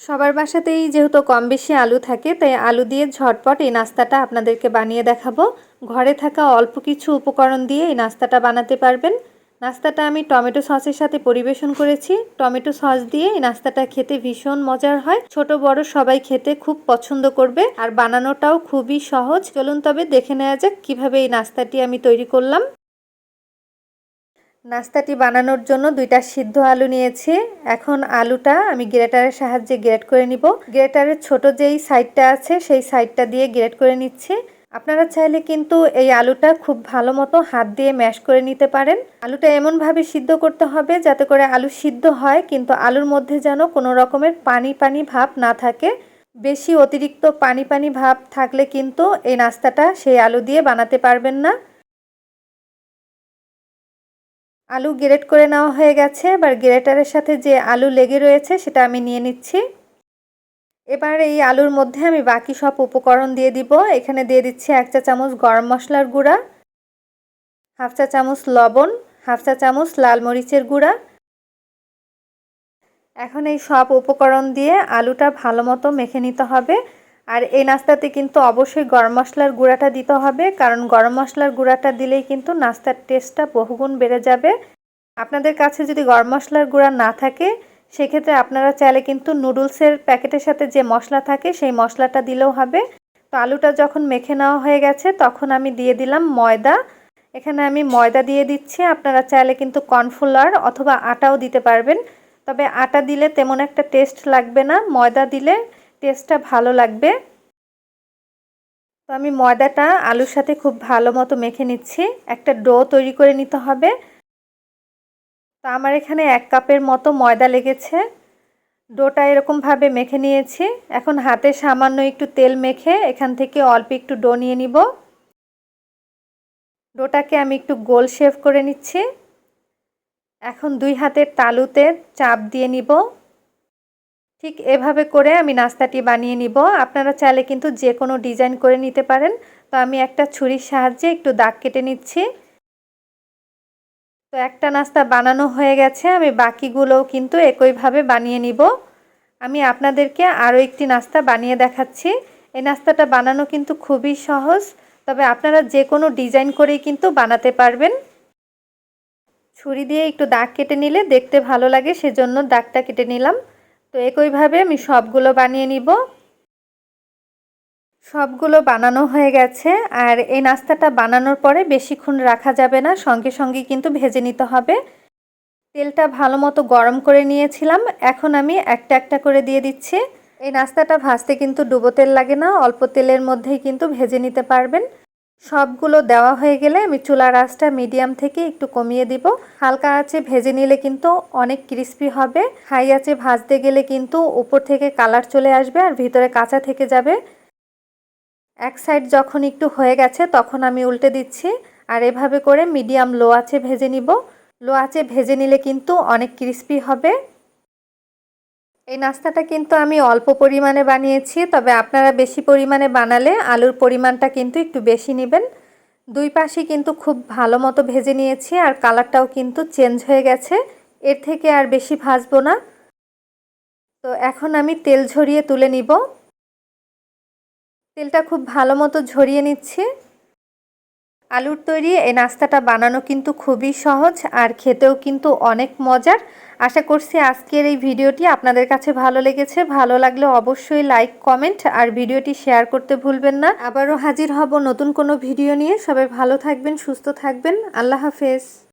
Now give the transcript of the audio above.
সবার বাসাতেই যেহেতু কম বেশি আলু থাকে, তাই আলু দিয়ে ঝটপট এই নাস্তাটা আপনাদেরকে বানিয়ে দেখাবো। ঘরে থাকা অল্প কিছু উপকরণ দিয়ে এই নাস্তাটা বানাতে পারবেন। নাস্তাটা আমি টমেটো সসের সাথে পরিবেশন করেছি। টমেটো সস দিয়ে এই নাস্তাটা খেতে ভীষণ মজার হয়। ছোট বড় সবাই খেতে খুব পছন্দ করবে, আর বানানোটাও খুবই সহজ। চলুন তবে দেখে নেওয়া যাক কিভাবে এই নাস্তাটি আমি তৈরি করলাম। নাস্তাটি বানানোর জন্য 2টা সিদ্ধ আলু নিয়েছি। এখন আলুটা আমি গ্রেটারের সাহায্যে গ্রেট করে নিব। গ্রেটারের ছোট যেই সাইডটা আছে সেই সাইডটা দিয়ে গ্রেট করে নিচ্ছি। আপনারা চাইলে কিন্তু এই আলুটা খুব ভালো মতো হাত দিয়ে ম্যাশ করে নিতে পারেন। আলুটা এমনভাবে সিদ্ধ করতে হবে যাতে করে আলু সিদ্ধ হয়, কিন্তু আলুর মধ্যে যেন কোনো রকমের পানি পানি ভাব না থাকে। বেশি অতিরিক্ত পানি পানি ভাব থাকলে কিন্তু এই নাস্তাটা সেই আলু দিয়ে বানাতে পারবেন না। আলু গ্রেট করে নেওয়া হয়ে গেছে। এবার গ্রেটারের সাথে যে আলু লেগে রয়েছে সেটা আমি নিয়ে নিচ্ছি। এবার এই আলুর মধ্যে আমি বাকি সব উপকরণ দিয়ে দিব। এখানে দিয়ে দিচ্ছি 1 চা চামচ গরম মশলার গুঁড়া, 1/2 চা চামচ লবণ, 1/2 চা চামচ লাল মরিচের গুঁড়া। এখন এই সব উপকরণ দিয়ে আলুটা ভালো মতো মেখে নিতে হবে। আর এই নাস্তাতে কিন্তু অবশ্যই গরম মশলার গুঁড়াটা দিতে হবে, কারণ গরম মশলার গুঁড়াটা দিলেই কিন্তু নাস্তার টেস্টটা বহুগুণ বেড়ে যাবে। আপনাদের কাছে যদি গরম মশলার গুঁড়া না থাকে, সেক্ষেত্রে আপনারা চাইলে কিন্তু নুডলসের প্যাকেটের সাথে যে মশলা থাকে সেই মশলাটা দিলেও হবে। তো আলুটা যখন মেখে নেওয়া হয়ে গেছে তখন আমি দিয়ে দিলাম ময়দা। এখানে আমি ময়দা দিয়ে দিচ্ছি। আপনারা চাইলে কিন্তু কর্নফ্লাওয়ার অথবা আটাও দিতে পারবেন, তবে আটা দিলে তেমন একটা টেস্ট লাগবে না, ময়দা দিলে টেস্টটা ভালো লাগবে। তো আমি ময়দাটা আলুর সাথে খুব ভালো মতো মেখে নিচ্ছি। একটা ডো তৈরি করে নিতে হবে। তো আমার এখানে 1 কাপের মতো ময়দা লেগেছে। ডোটা এরকমভাবে মেখে নিয়েছি। এখন হাতে সামান্য একটু তেল মেখে এখান থেকে অল্প একটু ডো নিয়ে নিব। ডোটাকে আমি একটু গোল শেপ করে নিচ্ছি। এখন 2 হাতের তালুতে চাপ দিয়ে নিব। ঠিক এভাবে করে আমি নাস্তাটি বানিয়ে নিব। আপনারা চাইলে কিন্তু যে কোনো ডিজাইন করে নিতে পারেন। তো আমি একটা ছুরির সাহায্যে একটু দাগ কেটে নিচ্ছি। তো একটা নাস্তা বানানো হয়ে গেছে, আমি বাকিগুলোও কিন্তু একইভাবে বানিয়ে নিব। আমি আপনাদেরকে আরও একটি নাস্তা বানিয়ে দেখাচ্ছি। এই নাস্তাটা বানানো কিন্তু খুবই সহজ, তবে আপনারা যে কোনো ডিজাইন করেই কিন্তু বানাতে পারবেন। ছুরি দিয়ে একটু দাগ কেটে নিলে দেখতে ভালো লাগে, সেজন্য দাগটা কেটে নিলাম। তো একইভাবে আমি সবগুলো বানিয়ে নিব। সবগুলো বানানো হয়ে গেছে। আর এই নাস্তাটা বানানোর পরে বেশিক্ষণ রাখা যাবে না, সঙ্গে সঙ্গে কিন্তু ভেজে নিতে হবে। তেলটা ভালো মতো গরম করে নিয়েছিলাম। এখন আমি একটা একটা করে দিয়ে দিচ্ছি। এই নাস্তাটা ভাজতে কিন্তু ডুবো তেল লাগে না, অল্প তেলের মধ্যেই কিন্তু ভেজে নিতে পারবেন। সবগুলো দেওয়া হয়ে গেলে আমি চুলার আঁচটা মিডিয়াম থেকে একটু কমিয়ে দিব। হালকা আঁচে ভেজে নিলে কিন্তু অনেক ক্রিস্পি হবে। হাই আঁচে ভাজতে গেলে কিন্তু উপর থেকে কালার চলে আসবে আর ভিতরে কাঁচা থেকে যাবে। এক সাইড যখন একটু হয়ে গেছে তখন আমি উল্টে দিচ্ছি। আর এভাবে করে মিডিয়াম লো আঁচে ভেজে নিব। লো আঁচে ভেজে নিলে কিন্তু অনেক ক্রিস্পি হবে। এই নাস্তাটা কিন্তু আমি অল্প পরিমাণে বানিয়েছি, তবে আপনারা বেশি পরিমাণে বানালে আলুর পরিমাণটা কিন্তু একটু বেশি নেবেন। দুই পাশে কিন্তু খুব ভালো মতো ভেজে নিয়েছি, আর কালারটাও কিন্তু চেঞ্জ হয়ে গেছে। এর থেকে আর বেশি ভাজবো না। তো এখন আমি তেল ঝরিয়ে তুলে নিব। তেলটা খুব ভালো মতো ঝরিয়ে নিচ্ছি। আলুর তৈরি এই নাস্তাটা বানানো কিন্তু খুবই সহজ, আর খেতেও কিন্তু অনেক মজার। আশা করছি আজকের এই ভিডিওটি আপনাদের কাছে ভালো লেগেছে। ভালো লাগলে অবশ্যই লাইক, কমেন্ট আর ভিডিওটি শেয়ার করতে ভুলবেন না। আবারও হাজির হব নতুন কোনো ভিডিও নিয়ে। সবাই ভালো থাকবেন, সুস্থ থাকবেন। আল্লাহ হাফেজ।